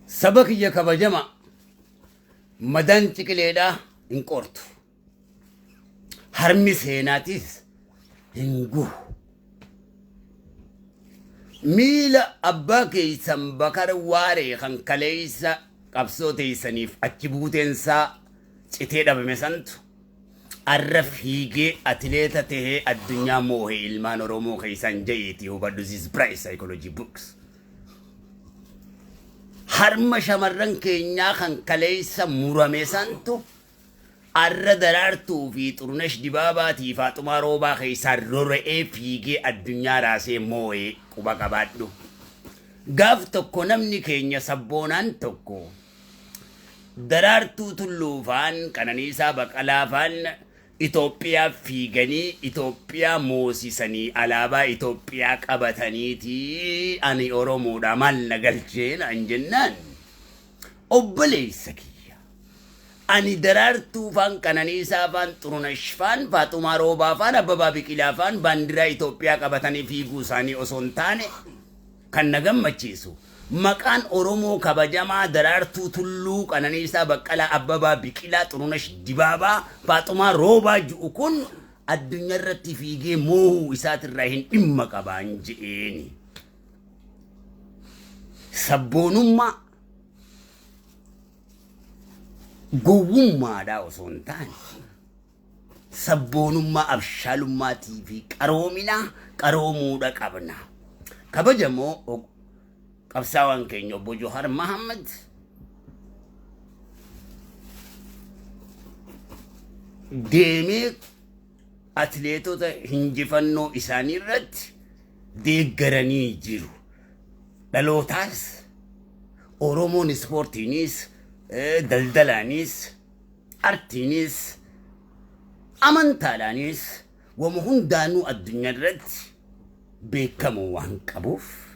سبك يا كبجمع مدان تكليدا انقرتو هرمي سيناتيس هنجو ميلا أباكي سنبكر واري خنكليسا قبصوتي سنيف أتبوتنسا تتيدا بمسانتو عرف هيجي أتليتا تهي الدنيا موهي إلمان رومو خيسان جيتي وبردو زيز براي سايكولوجي بوكس هرم شمرن كينيا خنكليسا مرمسانتو arra darartuu fi xurunesh dibaabaati Faaxumaa Roobaa keessaa rora'ee fiigee addunyaa raasee moo'ee quba qabaadhu. Gaaf tokko namni keenya sabboonaan tokko darartuu tulluufaan Qananiisaa Baqqalaafaan Itoophiyaa fiiganii Itoophiyaa moosisanii alaabaa Itoophiyaa qabataniiti ani Oromoodha maal nagalcheen an jennaan obboleessa أني درارتو فان Qananiisaa فان xurunesh فان Faaxumaa Roobaa فان Abbabaa Biqilaa فان باندرا إثيوبيا qabatanii fiiguu isaanii osoo hin taane kan na gammachiisu maqaan Oromoo kabajamaa daraartuu tulluu Qananiisaa Baqqalaa Abbabaa Biqilaa xurunesh dibaabaa Faaxumaa Roobaa ji'u kun addunyaa irratti fiigee moohuu isaatirraa hin dhimma qabaan je'eeni sabboonummaa gowwummaadha osoo hin taane sabboonummaa abshaalummaatii fi qaroomuudha qabna. Kabajamoo qabsaawwan keenya obbo Johaar Mahammad deemee atileetota hinjifannoo isaanii irratti deeggaranii jiru. Dhalootaas Oromoon ispoortiinis دلدلانيس أرتينيس أمانتالانيس ومهون دانو الدنيا رد بكمو وان كبوف